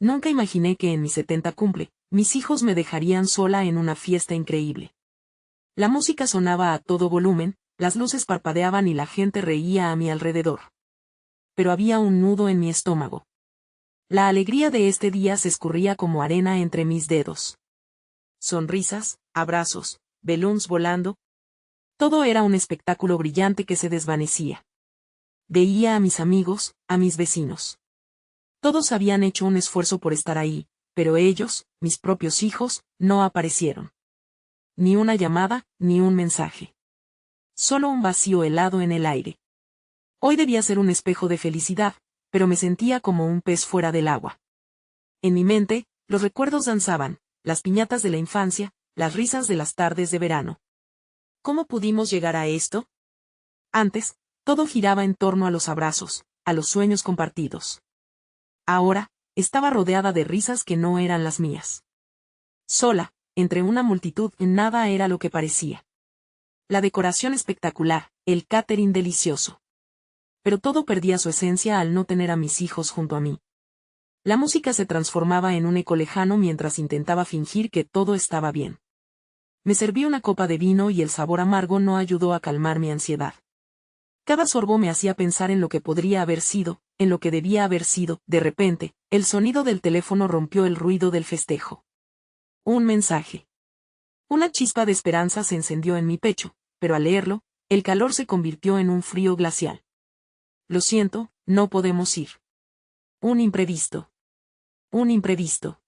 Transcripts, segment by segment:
Nunca imaginé que en mi 70 cumple, mis hijos me dejarían sola en una fiesta increíble. La música sonaba a todo volumen, las luces parpadeaban y la gente reía a mi alrededor. Pero había un nudo en mi estómago. La alegría de este día se escurría como arena entre mis dedos. Sonrisas, abrazos, balloons volando. Todo era un espectáculo brillante que se desvanecía. Veía a mis amigos, a mis vecinos. Todos habían hecho un esfuerzo por estar ahí, pero ellos, mis propios hijos, no aparecieron. Ni una llamada, ni un mensaje. Solo un vacío helado en el aire. Hoy debía ser un espejo de felicidad, pero me sentía como un pez fuera del agua. En mi mente, los recuerdos danzaban, las piñatas de la infancia, las risas de las tardes de verano. ¿Cómo pudimos llegar a esto? Antes, todo giraba en torno a los abrazos, a los sueños compartidos. Ahora, estaba rodeada de risas que no eran las mías. Sola, entre una multitud, nada era lo que parecía. La decoración espectacular, el catering delicioso. Pero todo perdía su esencia al no tener a mis hijos junto a mí. La música se transformaba en un eco lejano mientras intentaba fingir que todo estaba bien. Me serví una copa de vino y el sabor amargo no ayudó a calmar mi ansiedad. Cada sorbo me hacía pensar en lo que podría haber sido, en lo que debía haber sido. De repente, el sonido del teléfono rompió el ruido del festejo. Un mensaje. Una chispa de esperanza se encendió en mi pecho, pero al leerlo, el calor se convirtió en un frío glacial. Lo siento, no podemos ir. Un imprevisto. Un imprevisto.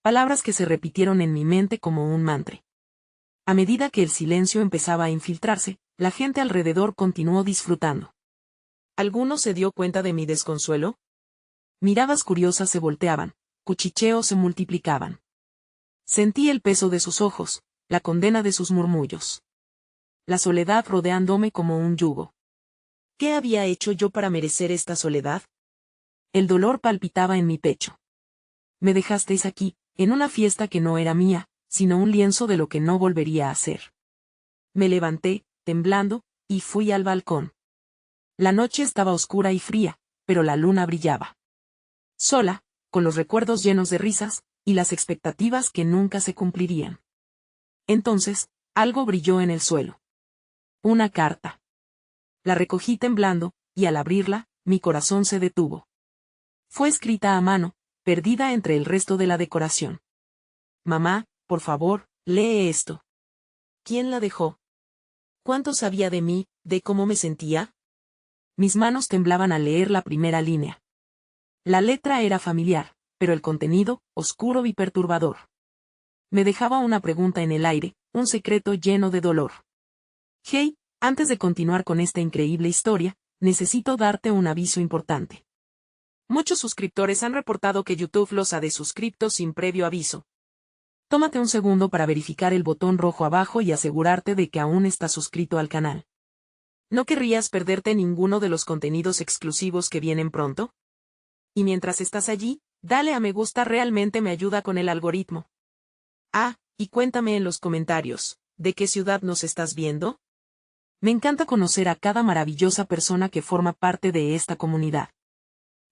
Palabras que se repitieron en mi mente como un mantra. A medida que el silencio empezaba a infiltrarse, la gente alrededor continuó disfrutando. ¿Alguno se dio cuenta de mi desconsuelo? Miradas curiosas se volteaban, cuchicheos se multiplicaban. Sentí el peso de sus ojos, la condena de sus murmullos. La soledad rodeándome como un yugo. ¿Qué había hecho yo para merecer esta soledad? El dolor palpitaba en mi pecho. Me dejasteis aquí, en una fiesta que no era mía, sino un lienzo de lo que no volvería a ser. Me levanté, temblando, y fui al balcón. La noche estaba oscura y fría, pero la luna brillaba. Sola, con los recuerdos llenos de risas, y las expectativas que nunca se cumplirían. Entonces, algo brilló en el suelo. Una carta. La recogí temblando, y al abrirla, mi corazón se detuvo. Fue escrita a mano, perdida entre el resto de la decoración. Mamá, por favor, lee esto. ¿Quién la dejó? ¿Cuánto sabía de mí, de cómo me sentía? Mis manos temblaban al leer la primera línea. La letra era familiar, pero el contenido, oscuro y perturbador. Me dejaba una pregunta en el aire, un secreto lleno de dolor. Hey, antes de continuar con esta increíble historia, necesito darte un aviso importante. Muchos suscriptores han reportado que YouTube los ha desuscripto sin previo aviso. Tómate un segundo para verificar el botón rojo abajo y asegurarte de que aún estás suscrito al canal. ¿No querrías perderte ninguno de los contenidos exclusivos que vienen pronto? Y mientras estás allí, dale a me gusta, realmente me ayuda con el algoritmo. Ah, y cuéntame en los comentarios, ¿de qué ciudad nos estás viendo? Me encanta conocer a cada maravillosa persona que forma parte de esta comunidad.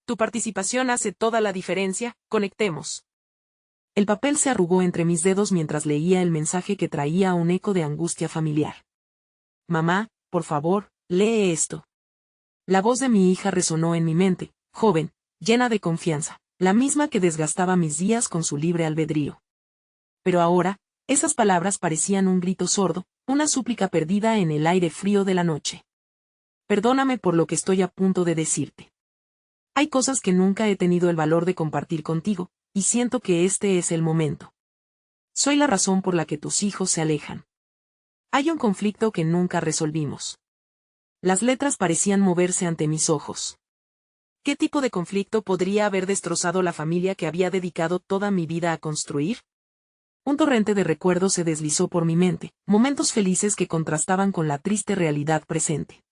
Tu participación hace toda la diferencia, conectemos. El papel se arrugó entre mis dedos mientras leía el mensaje que traía un eco de angustia familiar. Mamá, por favor, lee esto. La voz de mi hija resonó en mi mente, joven, llena de confianza, la misma que desgastaba mis días con su libre albedrío. Pero ahora, esas palabras parecían un grito sordo, una súplica perdida en el aire frío de la noche. Perdóname por lo que estoy a punto de decirte. Hay cosas que nunca he tenido el valor de compartir contigo, y siento que este es el momento. Soy la razón por la que tus hijos se alejan. Hay un conflicto que nunca resolvimos. Las letras parecían moverse ante mis ojos. ¿Qué tipo de conflicto podría haber destrozado la familia que había dedicado toda mi vida a construir? Un torrente de recuerdos se deslizó por mi mente, momentos felices que contrastaban con la triste realidad presente.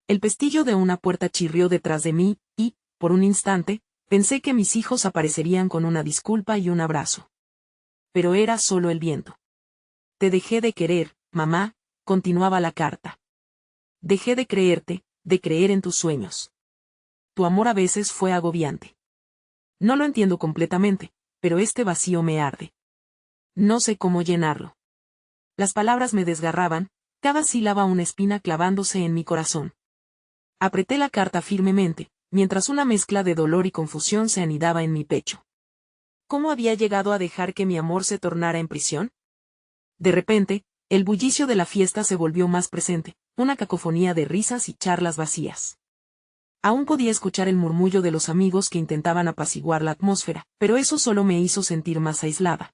El pestillo de una puerta chirrió detrás de mí, y, por un instante, pensé que mis hijos aparecerían con una disculpa y un abrazo. Pero era solo el viento. Te dejé de querer, mamá, continuaba la carta. Dejé de creerte, de creer en tus sueños. Tu amor a veces fue agobiante. No lo entiendo completamente, pero este vacío me arde. No sé cómo llenarlo. Las palabras me desgarraban, cada sílaba una espina clavándose en mi corazón. Apreté la carta firmemente, mientras una mezcla de dolor y confusión se anidaba en mi pecho. ¿Cómo había llegado a dejar que mi amor se tornara en prisión? De repente, el bullicio de la fiesta se volvió más presente, una cacofonía de risas y charlas vacías. Aún podía escuchar el murmullo de los amigos que intentaban apaciguar la atmósfera, pero eso solo me hizo sentir más aislada.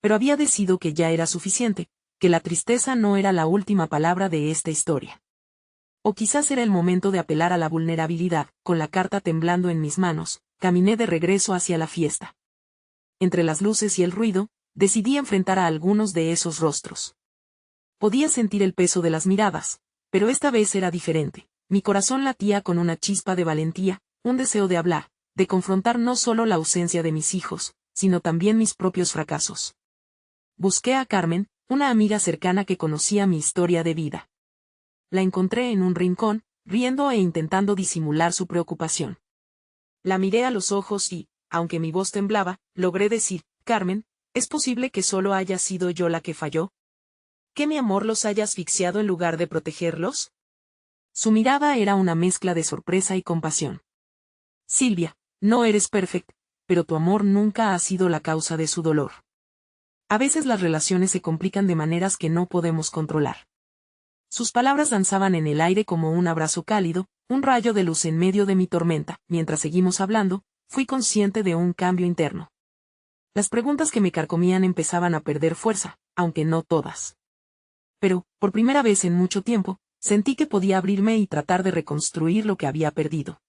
Pero había decidido que ya era suficiente, que la tristeza no era la última palabra de esta historia. O quizás era el momento de apelar a la vulnerabilidad. Con la carta temblando en mis manos, caminé de regreso hacia la fiesta. Entre las luces y el ruido, decidí enfrentar a algunos de esos rostros. Podía sentir el peso de las miradas, pero esta vez era diferente. Mi corazón latía con una chispa de valentía, un deseo de hablar, de confrontar no solo la ausencia de mis hijos, sino también mis propios fracasos. Busqué a Carmen, una amiga cercana que conocía mi historia de vida. La encontré en un rincón, riendo e intentando disimular su preocupación. La miré a los ojos y, aunque mi voz temblaba, logré decir: Carmen, ¿es posible que solo haya sido yo la que falló? ¿Que mi amor los haya asfixiado en lugar de protegerlos? Su mirada era una mezcla de sorpresa y compasión. Silvia, no eres perfecta, pero tu amor nunca ha sido la causa de su dolor. A veces las relaciones se complican de maneras que no podemos controlar. Sus palabras danzaban en el aire como un abrazo cálido, un rayo de luz en medio de mi tormenta. Mientras seguimos hablando, fui consciente de un cambio interno. Las preguntas que me carcomían empezaban a perder fuerza, aunque no todas. Pero, por primera vez en mucho tiempo, sentí que podía abrirme y tratar de reconstruir lo que había perdido.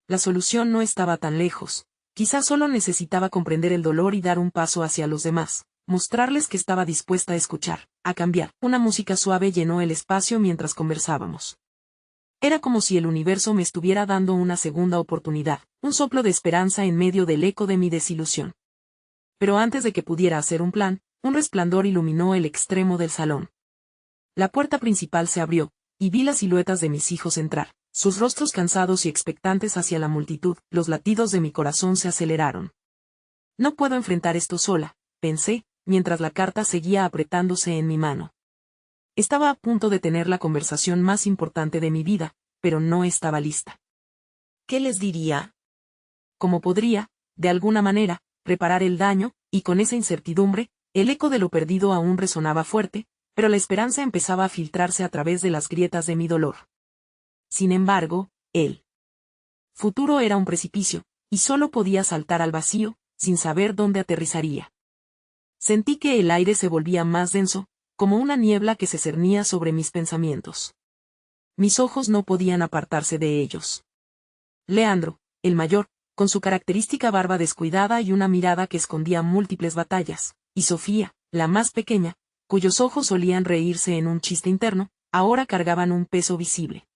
La solución no estaba tan lejos, quizás solo necesitaba comprender el dolor y dar un paso hacia los demás, mostrarles que estaba dispuesta a escuchar, a cambiar. Una música suave llenó el espacio mientras conversábamos. Era como si el universo me estuviera dando una segunda oportunidad, un soplo de esperanza en medio del eco de mi desilusión. Pero antes de que pudiera hacer un plan, un resplandor iluminó el extremo del salón. La puerta principal se abrió, y vi las siluetas de mis hijos entrar, sus rostros cansados y expectantes hacia la multitud. Los latidos de mi corazón se aceleraron. No puedo enfrentar esto sola, pensé, mientras la carta seguía apretándose en mi mano. Estaba a punto de tener la conversación más importante de mi vida, pero no estaba lista. ¿Qué les diría? ¿Cómo podría, de alguna manera, reparar el daño? Y con esa incertidumbre, el eco de lo perdido aún resonaba fuerte, pero la esperanza empezaba a filtrarse a través de las grietas de mi dolor. Sin embargo, el futuro era un precipicio, y solo podía saltar al vacío, sin saber dónde aterrizaría. Sentí que el aire se volvía más denso, como una niebla que se cernía sobre mis pensamientos. Mis ojos no podían apartarse de ellos. Leandro, el mayor, con su característica barba descuidada y una mirada que escondía múltiples batallas, y Sofía, la más pequeña, cuyos ojos solían reírse en un chiste interno, ahora cargaban un peso visible.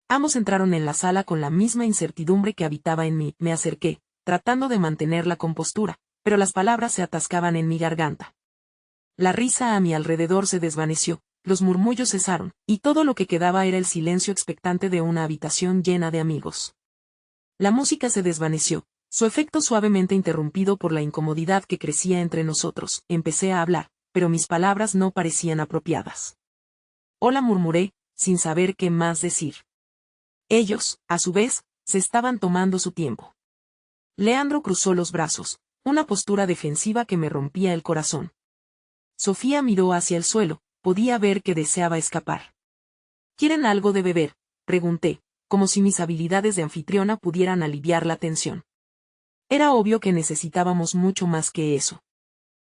Ambos entraron en la sala con la misma incertidumbre que habitaba en mí. Me acerqué, tratando de mantener la compostura, pero las palabras se atascaban en mi garganta. La risa a mi alrededor se desvaneció, los murmullos cesaron, y todo lo que quedaba era el silencio expectante de una habitación llena de amigos. La música se desvaneció, su efecto suavemente interrumpido por la incomodidad que crecía entre nosotros. Empecé a hablar, pero mis palabras no parecían apropiadas. Hola, murmuré, sin saber qué más decir. Ellos, a su vez, se estaban tomando su tiempo. Leandro cruzó los brazos, una postura defensiva que me rompía el corazón. Sofía miró hacia el suelo, podía ver que deseaba escapar. ¿Quieren algo de beber?, pregunté, como si mis habilidades de anfitriona pudieran aliviar la tensión. Era obvio que necesitábamos mucho más que eso.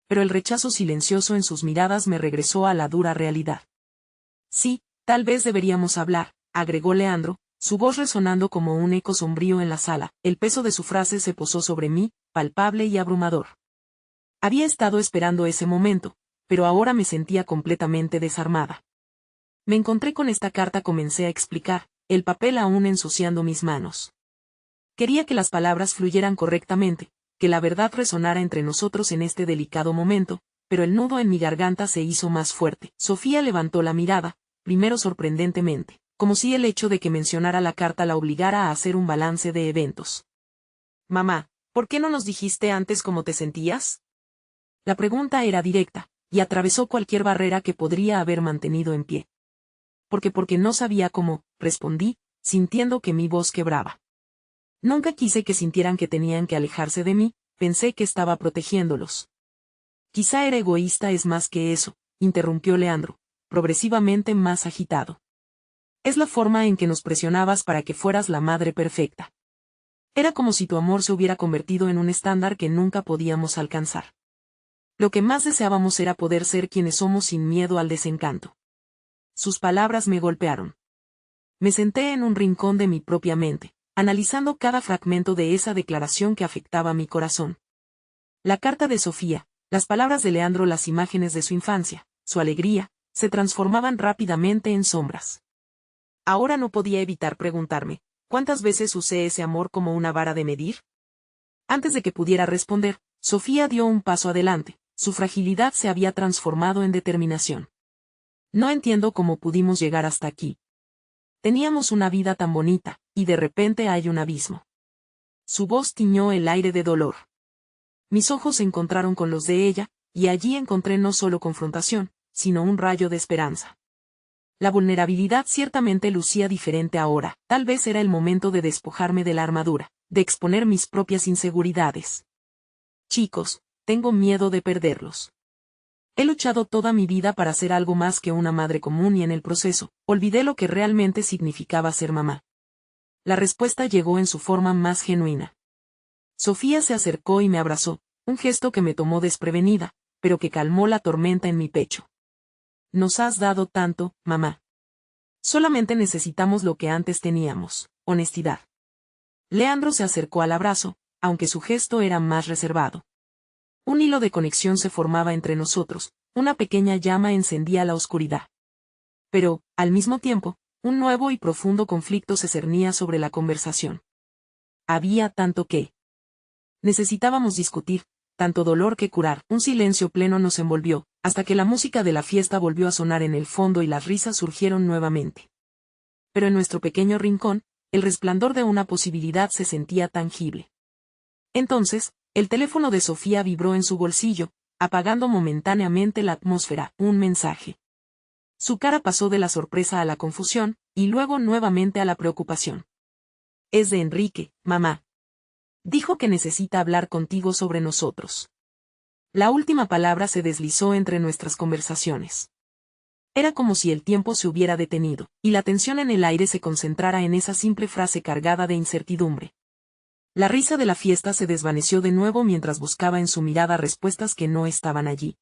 Pero el rechazo silencioso en sus miradas me regresó a la dura realidad. Sí, tal vez deberíamos hablar, agregó Leandro, su voz resonando como un eco sombrío en la sala. El peso de su frase se posó sobre mí, palpable y abrumador. Había estado esperando ese momento, pero ahora me sentía completamente desarmada. Me encontré con esta carta, comencé a explicar, el papel aún ensuciando mis manos. Quería que las palabras fluyeran correctamente, que la verdad resonara entre nosotros en este delicado momento, pero el nudo en mi garganta se hizo más fuerte. Sofía levantó la mirada, primero sorprendentemente, como si el hecho de que mencionara la carta la obligara a hacer un balance de eventos. Mamá, ¿Por qué no nos dijiste antes cómo te sentías? La pregunta era directa, y atravesó cualquier barrera que podría haber mantenido en pie. Porque no sabía cómo, respondí, sintiendo que mi voz quebraba. Nunca quise que sintieran que tenían que alejarse de mí, pensé que estaba protegiéndolos. Quizá era egoísta, es más que eso, interrumpió Leandro, progresivamente más agitado. Es la forma en que nos presionabas para que fueras la madre perfecta. Era como si tu amor se hubiera convertido en un estándar que nunca podíamos alcanzar. Lo que más deseábamos era poder ser quienes somos sin miedo al desencanto. Sus palabras me golpearon. Me senté en un rincón de mi propia mente, analizando cada fragmento de esa declaración que afectaba mi corazón. La carta de Sofía, las palabras de Leandro, las imágenes de su infancia, su alegría, se transformaban rápidamente en sombras. Ahora no podía evitar preguntarme, ¿cuántas veces usé ese amor como una vara de medir? Antes de que pudiera responder, Sofía dio un paso adelante, su fragilidad se había transformado en determinación. No entiendo cómo pudimos llegar hasta aquí. Teníamos una vida tan bonita, y de repente hay un abismo. Su voz tiñó el aire de dolor. Mis ojos se encontraron con los de ella, y allí encontré no solo confrontación, sino un rayo de esperanza. La vulnerabilidad ciertamente lucía diferente ahora, tal vez era el momento de despojarme de la armadura, de exponer mis propias inseguridades. Chicos, tengo miedo de perderlos. He luchado toda mi vida para ser algo más que una madre común y en el proceso, olvidé lo que realmente significaba ser mamá. La respuesta llegó en su forma más genuina. Sofía se acercó y me abrazó, un gesto que me tomó desprevenida, pero que calmó la tormenta en mi pecho. Nos has dado tanto, mamá. Solamente necesitamos lo que antes teníamos, honestidad. Leandro se acercó al abrazo, aunque su gesto era más reservado. Un hilo de conexión se formaba entre nosotros, una pequeña llama encendía la oscuridad. Pero, al mismo tiempo, un nuevo y profundo conflicto se cernía sobre la conversación. Había tanto que necesitábamos discutir, tanto dolor que curar. Un silencio pleno nos envolvió, hasta que la música de la fiesta volvió a sonar en el fondo y las risas surgieron nuevamente. Pero en nuestro pequeño rincón, el resplandor de una posibilidad se sentía tangible. Entonces, el teléfono de Sofía vibró en su bolsillo, apagando momentáneamente la atmósfera. Un mensaje. Su cara pasó de la sorpresa a la confusión, y luego nuevamente a la preocupación. Es de Enrique, mamá. Dijo que necesita hablar contigo sobre nosotros. La última palabra se deslizó entre nuestras conversaciones. Era como si el tiempo se hubiera detenido, y la tensión en el aire se concentrara en esa simple frase cargada de incertidumbre. La risa de la fiesta se desvaneció de nuevo mientras buscaba en su mirada respuestas que no estaban allí.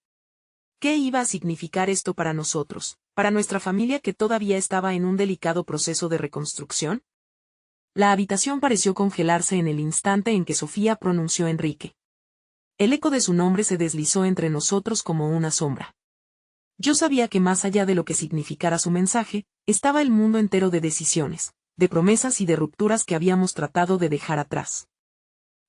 ¿Qué iba a significar esto para nosotros, para nuestra familia que todavía estaba en un delicado proceso de reconstrucción? La habitación pareció congelarse en el instante en que Sofía pronunció Enrique. El eco de su nombre se deslizó entre nosotros como una sombra. Yo sabía que más allá de lo que significara su mensaje, estaba el mundo entero de decisiones, de promesas y de rupturas que habíamos tratado de dejar atrás.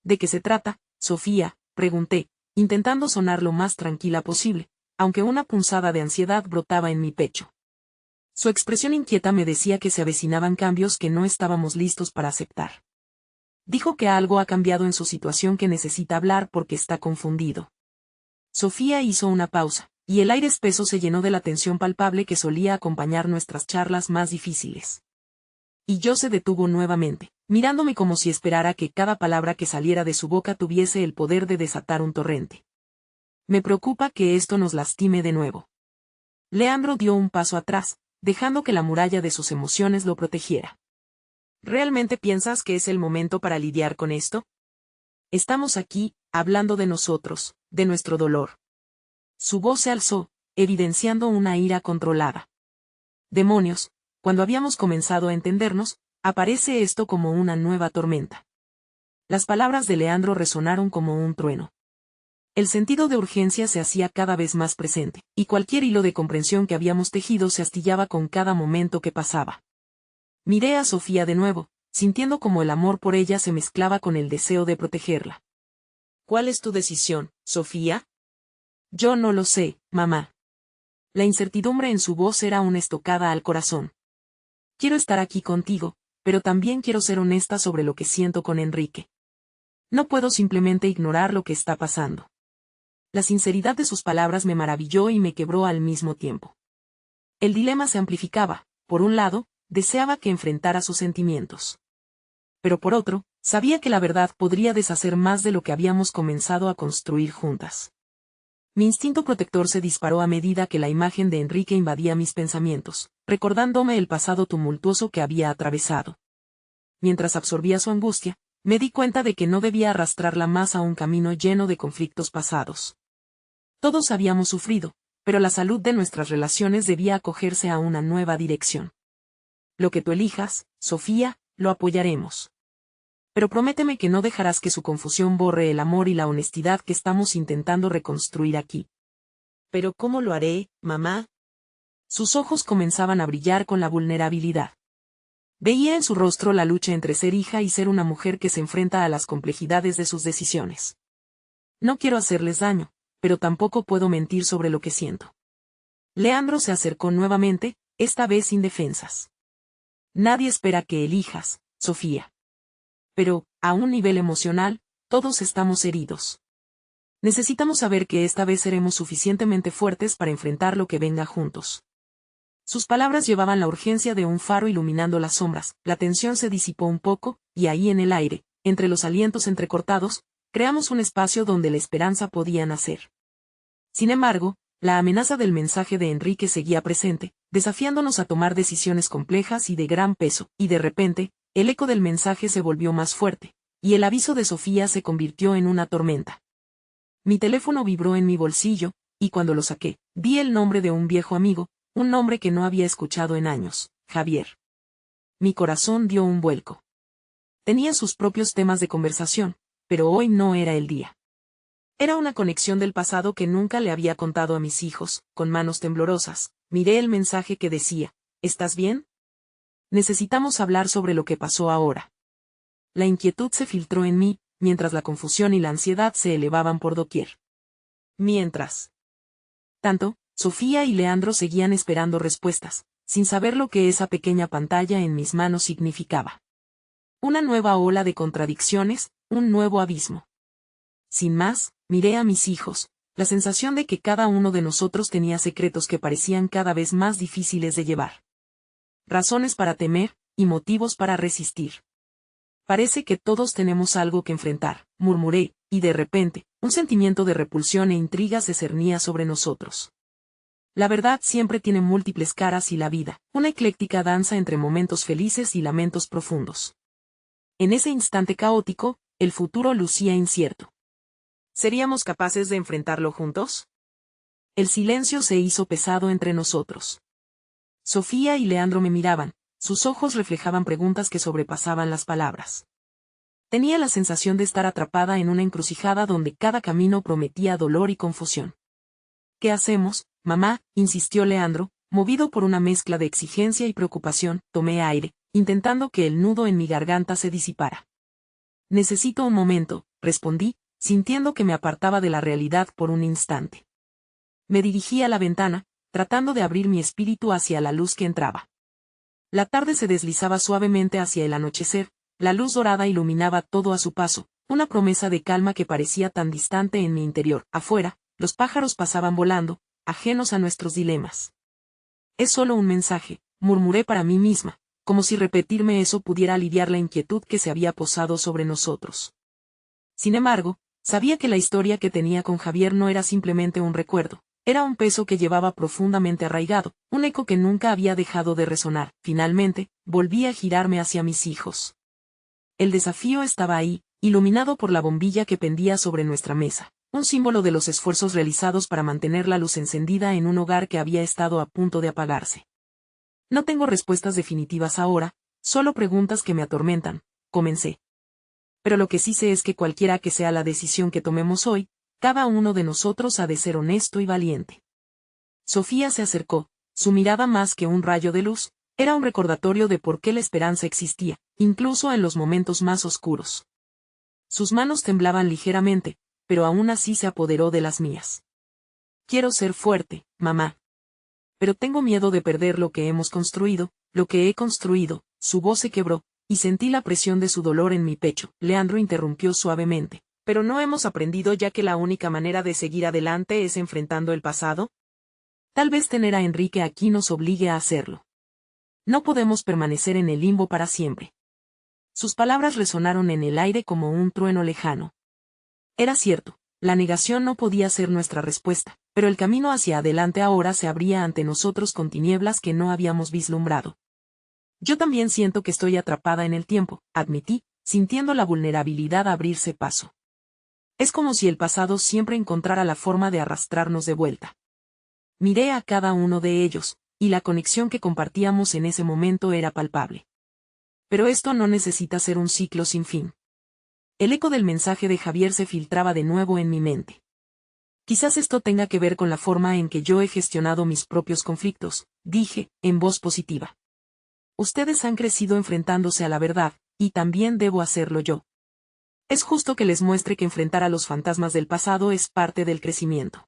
¿De qué se trata, Sofía?, pregunté, intentando sonar lo más tranquila posible, aunque una punzada de ansiedad brotaba en mi pecho. Su expresión inquieta me decía que se avecinaban cambios que no estábamos listos para aceptar. Dijo que algo ha cambiado en su situación, que necesita hablar porque está confundido. Sofía hizo una pausa, y el aire espeso se llenó de la tensión palpable que solía acompañar nuestras charlas más difíciles. Y yo se detuvo nuevamente, mirándome como si esperara que cada palabra que saliera de su boca tuviese el poder de desatar un torrente. Me preocupa que esto nos lastime de nuevo. Leandro dio un paso atrás, dejando que la muralla de sus emociones lo protegiera. ¿Realmente piensas que es el momento para lidiar con esto? Estamos aquí, hablando de nosotros, de nuestro dolor. Su voz se alzó, evidenciando una ira controlada. Demonios, cuando habíamos comenzado a entendernos, aparece esto como una nueva tormenta. Las palabras de Leandro resonaron como un trueno. El sentido de urgencia se hacía cada vez más presente, y cualquier hilo de comprensión que habíamos tejido se astillaba con cada momento que pasaba. Miré a Sofía de nuevo, sintiendo como el amor por ella se mezclaba con el deseo de protegerla. ¿Cuál es tu decisión, Sofía? Yo no lo sé, mamá. La incertidumbre en su voz era una estocada al corazón. Quiero estar aquí contigo, pero también quiero ser honesta sobre lo que siento con Enrique. No puedo simplemente ignorar lo que está pasando. La sinceridad de sus palabras me maravilló y me quebró al mismo tiempo. El dilema se amplificaba. Por un lado, deseaba que enfrentara sus sentimientos. Pero por otro, sabía que la verdad podría deshacer más de lo que habíamos comenzado a construir juntas. Mi instinto protector se disparó a medida que la imagen de Enrique invadía mis pensamientos, recordándome el pasado tumultuoso que había atravesado. Mientras absorbía su angustia, me di cuenta de que no debía arrastrarla más a un camino lleno de conflictos pasados. Todos habíamos sufrido, pero la salud de nuestras relaciones debía acogerse a una nueva dirección. Lo que tú elijas, Sofía, lo apoyaremos. Pero prométeme que no dejarás que su confusión borre el amor y la honestidad que estamos intentando reconstruir aquí. ¿Pero cómo lo haré, mamá? Sus ojos comenzaban a brillar con la vulnerabilidad. Veía en su rostro la lucha entre ser hija y ser una mujer que se enfrenta a las complejidades de sus decisiones. No quiero hacerles daño, pero tampoco puedo mentir sobre lo que siento. Leandro se acercó nuevamente, esta vez sin defensas. Nadie espera que elijas, Sofía. Pero, a un nivel emocional, todos estamos heridos. Necesitamos saber que esta vez seremos suficientemente fuertes para enfrentar lo que venga juntos. Sus palabras llevaban la urgencia de un faro iluminando las sombras, la tensión se disipó un poco, y ahí en el aire, entre los alientos entrecortados, creamos un espacio donde la esperanza podía nacer. Sin embargo, la amenaza del mensaje de Enrique seguía presente, desafiándonos a tomar decisiones complejas y de gran peso, y de repente, el eco del mensaje se volvió más fuerte, y el aviso de Sofía se convirtió en una tormenta. Mi teléfono vibró en mi bolsillo, y cuando lo saqué, vi el nombre de un viejo amigo, un nombre que no había escuchado en años, Javier. Mi corazón dio un vuelco. Tenía sus propios temas de conversación, pero hoy no era el día. Era una conexión del pasado que nunca le había contado a mis hijos. Con manos temblorosas, miré el mensaje que decía, ¿estás bien? Necesitamos hablar sobre lo que pasó ahora. La inquietud se filtró en mí, mientras la confusión y la ansiedad se elevaban por doquier. Mientras tanto, Sofía y Leandro seguían esperando respuestas, sin saber lo que esa pequeña pantalla en mis manos significaba. Una nueva ola de contradicciones, un nuevo abismo. Sin más, miré a mis hijos, la sensación de que cada uno de nosotros tenía secretos que parecían cada vez más difíciles de llevar. Razones para temer, y motivos para resistir. Parece que todos tenemos algo que enfrentar, murmuré, y de repente, un sentimiento de repulsión e intriga se cernía sobre nosotros. La verdad siempre tiene múltiples caras y la vida, una ecléctica danza entre momentos felices y lamentos profundos. En ese instante caótico, el futuro lucía incierto. ¿Seríamos capaces de enfrentarlo juntos? El silencio se hizo pesado entre nosotros. Sofía y Leandro me miraban, sus ojos reflejaban preguntas que sobrepasaban las palabras. Tenía la sensación de estar atrapada en una encrucijada donde cada camino prometía dolor y confusión. ¿Qué hacemos, mamá?, insistió Leandro, movido por una mezcla de exigencia y preocupación. Tomé aire, intentando que el nudo en mi garganta se disipara. Necesito un momento, respondí, sintiendo que me apartaba de la realidad por un instante. Me dirigí a la ventana, tratando de abrir mi espíritu hacia la luz que entraba. La tarde se deslizaba suavemente hacia el anochecer, la luz dorada iluminaba todo a su paso, una promesa de calma que parecía tan distante en mi interior. Afuera, los pájaros pasaban volando, ajenos a nuestros dilemas. Es solo un mensaje, murmuré para mí misma, como si repetirme eso pudiera aliviar la inquietud que se había posado sobre nosotros. Sin embargo, sabía que la historia que tenía con Javier no era simplemente un recuerdo, era un peso que llevaba profundamente arraigado, un eco que nunca había dejado de resonar. Finalmente, volví a girarme hacia mis hijos. El desafío estaba ahí, iluminado por la bombilla que pendía sobre nuestra mesa, un símbolo de los esfuerzos realizados para mantener la luz encendida en un hogar que había estado a punto de apagarse. No tengo respuestas definitivas ahora, solo preguntas que me atormentan, comencé. Pero lo que sí sé es que cualquiera que sea la decisión que tomemos hoy, cada uno de nosotros ha de ser honesto y valiente. Sofía se acercó, su mirada más que un rayo de luz, era un recordatorio de por qué la esperanza existía, incluso en los momentos más oscuros. Sus manos temblaban ligeramente, pero aún así se apoderó de las mías. Quiero ser fuerte, mamá. Pero tengo miedo de perder lo que hemos construido, lo que he construido. Su voz se quebró, y sentí la presión de su dolor en mi pecho. Leandro interrumpió suavemente. ¿Pero no hemos aprendido ya que la única manera de seguir adelante es enfrentando el pasado? Tal vez tener a Enrique aquí nos obligue a hacerlo. No podemos permanecer en el limbo para siempre. Sus palabras resonaron en el aire como un trueno lejano. Era cierto, la negación no podía ser nuestra respuesta, pero el camino hacia adelante ahora se abría ante nosotros con tinieblas que no habíamos vislumbrado. Yo también siento que estoy atrapada en el tiempo, admití, sintiendo la vulnerabilidad abrirse paso. Es como si el pasado siempre encontrara la forma de arrastrarnos de vuelta. Miré a cada uno de ellos, y la conexión que compartíamos en ese momento era palpable. Pero esto no necesita ser un ciclo sin fin. El eco del mensaje de Javier se filtraba de nuevo en mi mente. Quizás esto tenga que ver con la forma en que yo he gestionado mis propios conflictos, dije, en voz positiva. Ustedes han crecido enfrentándose a la verdad, y también debo hacerlo yo. Es justo que les muestre que enfrentar a los fantasmas del pasado es parte del crecimiento.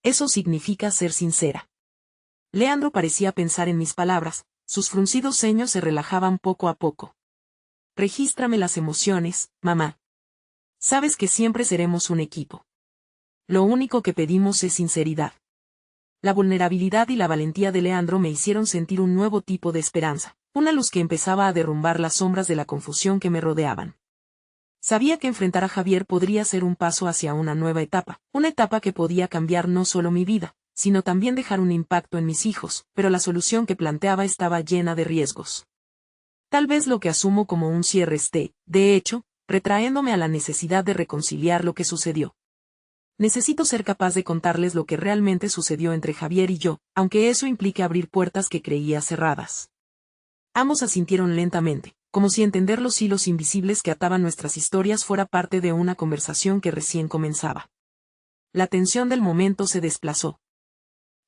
Eso significa ser sincera. Leandro parecía pensar en mis palabras, sus fruncidos ceños se relajaban poco a poco. Regístrame las emociones, mamá. Sabes que siempre seremos un equipo. Lo único que pedimos es sinceridad. La vulnerabilidad y la valentía de Leandro me hicieron sentir un nuevo tipo de esperanza, una luz que empezaba a derrumbar las sombras de la confusión que me rodeaban. Sabía que enfrentar a Javier podría ser un paso hacia una nueva etapa, una etapa que podía cambiar no solo mi vida, sino también dejar un impacto en mis hijos, pero la solución que planteaba estaba llena de riesgos. Tal vez lo que asumo como un cierre esté, de hecho, retraéndome a la necesidad de reconciliar lo que sucedió. Necesito ser capaz de contarles lo que realmente sucedió entre Javier y yo, aunque eso implique abrir puertas que creía cerradas. Ambos asintieron lentamente, como si entender los hilos invisibles que ataban nuestras historias fuera parte de una conversación que recién comenzaba. La tensión del momento se desplazó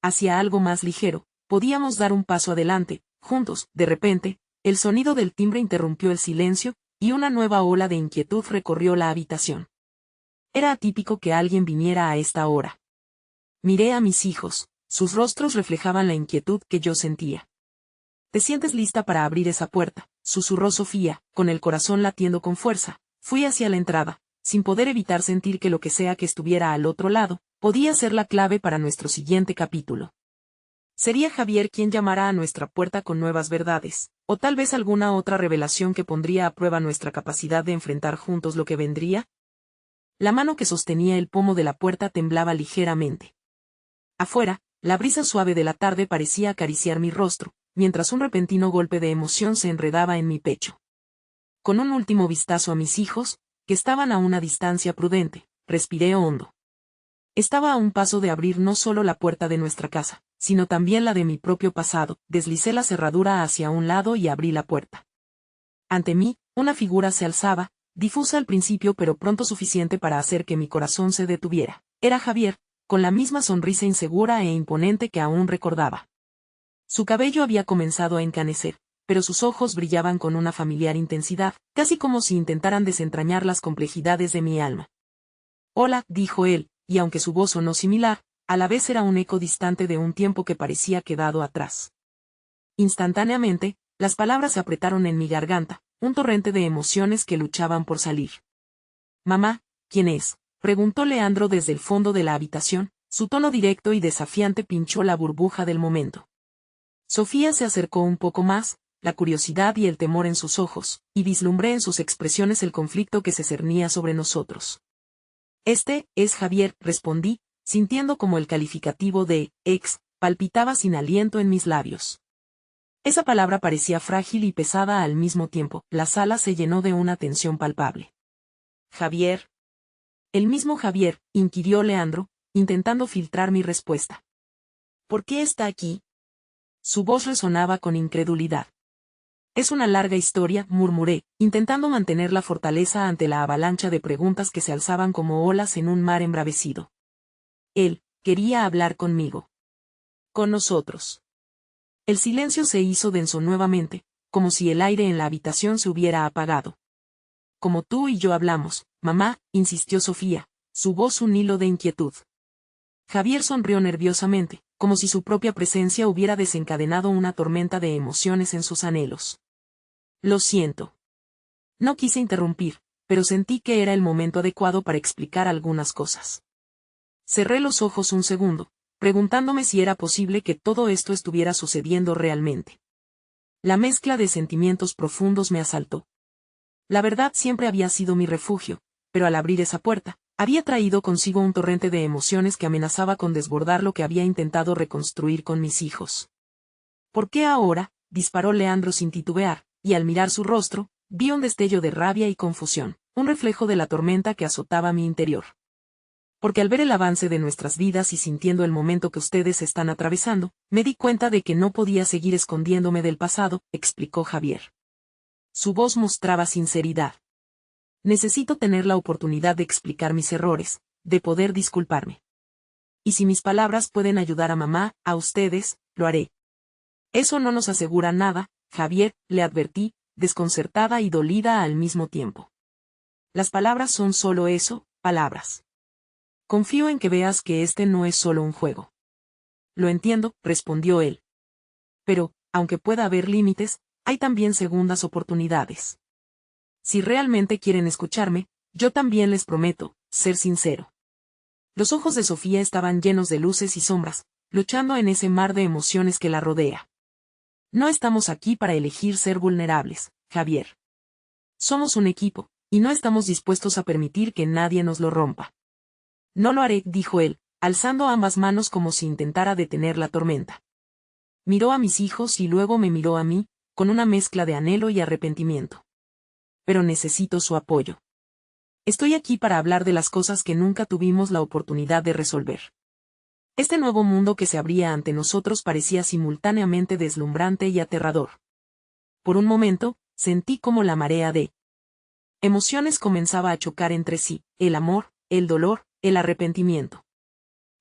hacia algo más ligero. Podíamos dar un paso adelante, juntos. De repente, el sonido del timbre interrumpió el silencio, y una nueva ola de inquietud recorrió la habitación. Era atípico que alguien viniera a esta hora. Miré a mis hijos, sus rostros reflejaban la inquietud que yo sentía. ¿Te sientes lista para abrir esa puerta?, susurró Sofía, con el corazón latiendo con fuerza. Fui hacia la entrada, sin poder evitar sentir que lo que sea que estuviera al otro lado, podía ser la clave para nuestro siguiente capítulo. Sería Javier quien llamara a nuestra puerta con nuevas verdades, o tal vez alguna otra revelación que pondría a prueba nuestra capacidad de enfrentar juntos lo que vendría. La mano que sostenía el pomo de la puerta temblaba ligeramente. Afuera, la brisa suave de la tarde parecía acariciar mi rostro, mientras un repentino golpe de emoción se enredaba en mi pecho. Con un último vistazo a mis hijos, que estaban a una distancia prudente, respiré hondo. Estaba a un paso de abrir no solo la puerta de nuestra casa, sino también la de mi propio pasado. Deslicé la cerradura hacia un lado y abrí la puerta. Ante mí, una figura se alzaba, difusa al principio pero pronto suficiente para hacer que mi corazón se detuviera. Era Javier, con la misma sonrisa insegura e imponente que aún recordaba. Su cabello había comenzado a encanecer, pero sus ojos brillaban con una familiar intensidad, casi como si intentaran desentrañar las complejidades de mi alma. «Hola», dijo él, y aunque su voz sonó similar, a la vez era un eco distante de un tiempo que parecía quedado atrás. Instantáneamente, las palabras se apretaron en mi garganta, un torrente de emociones que luchaban por salir. «Mamá, ¿quién es?», preguntó Leandro desde el fondo de la habitación, su tono directo y desafiante pinchó la burbuja del momento. Sofía se acercó un poco más, la curiosidad y el temor en sus ojos, y vislumbré en sus expresiones el conflicto que se cernía sobre nosotros. «Este es Javier», respondí, sintiendo como el calificativo de «ex» palpitaba sin aliento en mis labios. Esa palabra parecía frágil y pesada al mismo tiempo. La sala se llenó de una tensión palpable. «¿Javier?» «El mismo Javier», inquirió Leandro, intentando filtrar mi respuesta. «¿Por qué está aquí?» Su voz resonaba con incredulidad. «Es una larga historia», murmuré, intentando mantener la fortaleza ante la avalancha de preguntas que se alzaban como olas en un mar embravecido. Él quería hablar conmigo. Con nosotros. El silencio se hizo denso nuevamente, como si el aire en la habitación se hubiera apagado. «Como tú y yo hablamos, mamá», insistió Sofía, su voz un hilo de inquietud. Javier sonrió nerviosamente, como si su propia presencia hubiera desencadenado una tormenta de emociones en sus anhelos. Lo siento. No quise interrumpir, pero sentí que era el momento adecuado para explicar algunas cosas. Cerré los ojos un segundo, preguntándome si era posible que todo esto estuviera sucediendo realmente. La mezcla de sentimientos profundos me asaltó. La verdad siempre había sido mi refugio, pero al abrir esa puerta, había traído consigo un torrente de emociones que amenazaba con desbordar lo que había intentado reconstruir con mis hijos. ¿Por qué ahora?, disparó Leandro sin titubear, y al mirar su rostro, vi un destello de rabia y confusión, un reflejo de la tormenta que azotaba mi interior. Porque al ver el avance de nuestras vidas y sintiendo el momento que ustedes están atravesando, me di cuenta de que no podía seguir escondiéndome del pasado, explicó Javier. Su voz mostraba sinceridad. Necesito tener la oportunidad de explicar mis errores, de poder disculparme. Y si mis palabras pueden ayudar a mamá, a ustedes, lo haré. Eso no nos asegura nada, Javier, le advertí, desconcertada y dolida al mismo tiempo. Las palabras son solo eso, palabras. Confío en que veas que este no es solo un juego. Lo entiendo, respondió él. Pero, aunque pueda haber límites, hay también segundas oportunidades. Si realmente quieren escucharme, yo también les prometo, ser sincero. Los ojos de Sofía estaban llenos de luces y sombras, luchando en ese mar de emociones que la rodea. No estamos aquí para elegir ser vulnerables, Javier. Somos un equipo, y no estamos dispuestos a permitir que nadie nos lo rompa. No lo haré, dijo él, alzando ambas manos como si intentara detener la tormenta. Miró a mis hijos y luego me miró a mí, con una mezcla de anhelo y arrepentimiento. Pero necesito su apoyo. Estoy aquí para hablar de las cosas que nunca tuvimos la oportunidad de resolver. Este nuevo mundo que se abría ante nosotros parecía simultáneamente deslumbrante y aterrador. Por un momento, sentí como la marea de emociones comenzaba a chocar entre sí, el amor, el dolor, el arrepentimiento.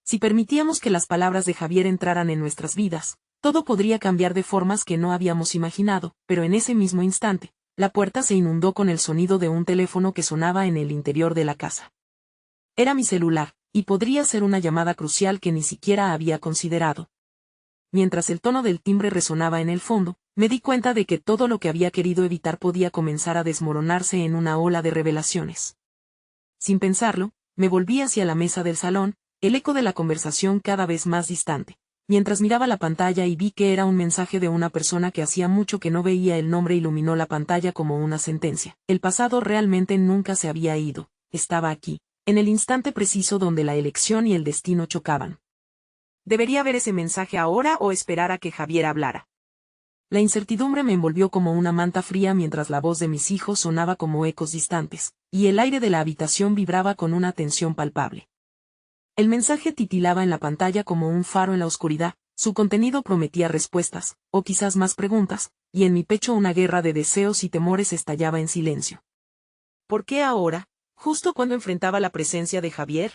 Si permitíamos que las palabras de Javier entraran en nuestras vidas, todo podría cambiar de formas que no habíamos imaginado, pero en ese mismo instante, la puerta se inundó con el sonido de un teléfono que sonaba en el interior de la casa. Era mi celular, y podría ser una llamada crucial que ni siquiera había considerado. Mientras el tono del timbre resonaba en el fondo, me di cuenta de que todo lo que había querido evitar podía comenzar a desmoronarse en una ola de revelaciones. Sin pensarlo, me volví hacia la mesa del salón, el eco de la conversación cada vez más distante, mientras miraba la pantalla y vi que era un mensaje de una persona que hacía mucho que no veía. El nombre iluminó la pantalla como una sentencia. El pasado realmente nunca se había ido, estaba aquí, en el instante preciso donde la elección y el destino chocaban. ¿Debería ver ese mensaje ahora o esperar a que Javier hablara? La incertidumbre me envolvió como una manta fría mientras la voz de mis hijos sonaba como ecos distantes, y el aire de la habitación vibraba con una tensión palpable. El mensaje titilaba en la pantalla como un faro en la oscuridad, su contenido prometía respuestas, o quizás más preguntas, y en mi pecho una guerra de deseos y temores estallaba en silencio. ¿Por qué ahora, justo cuando enfrentaba la presencia de Javier?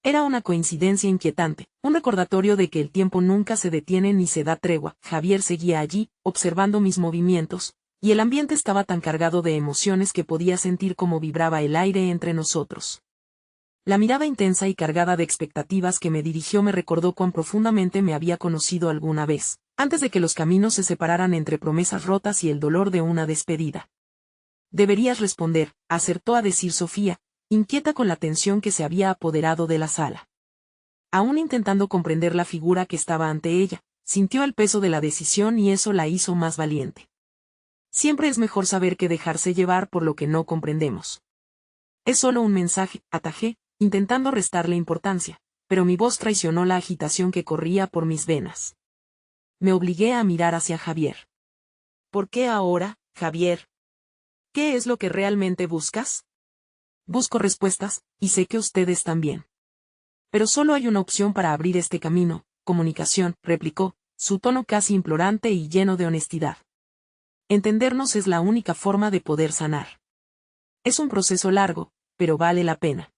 Era una coincidencia inquietante, un recordatorio de que el tiempo nunca se detiene ni se da tregua. Javier seguía allí, observando mis movimientos, y el ambiente estaba tan cargado de emociones que podía sentir cómo vibraba el aire entre nosotros. La mirada intensa y cargada de expectativas que me dirigió me recordó cuán profundamente me había conocido alguna vez, antes de que los caminos se separaran entre promesas rotas y el dolor de una despedida. Deberías responder, acertó a decir Sofía, inquieta con la tensión que se había apoderado de la sala. Aún intentando comprender la figura que estaba ante ella, sintió el peso de la decisión y eso la hizo más valiente. Siempre es mejor saber que dejarse llevar por lo que no comprendemos. Es solo un mensaje, atajé, intentando restarle importancia, pero mi voz traicionó la agitación que corría por mis venas. Me obligué a mirar hacia Javier. ¿Por qué ahora, Javier? ¿Qué es lo que realmente buscas? Busco respuestas, y sé que ustedes también. Pero solo hay una opción para abrir este camino, comunicación, replicó, su tono casi implorante y lleno de honestidad. Entendernos es la única forma de poder sanar. Es un proceso largo, pero vale la pena.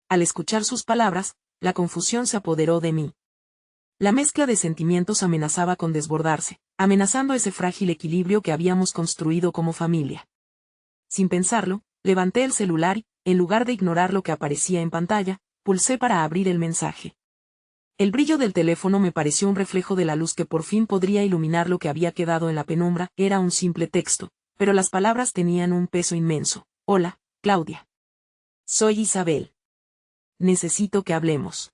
Al escuchar sus palabras, la confusión se apoderó de mí. La mezcla de sentimientos amenazaba con desbordarse, amenazando ese frágil equilibrio que habíamos construido como familia. Sin pensarlo, levanté el celular y, en lugar de ignorar lo que aparecía en pantalla, pulsé para abrir el mensaje. El brillo del teléfono me pareció un reflejo de la luz que por fin podría iluminar lo que había quedado en la penumbra. Era un simple texto, pero las palabras tenían un peso inmenso. Hola, Claudia. Soy Isabel. Necesito que hablemos.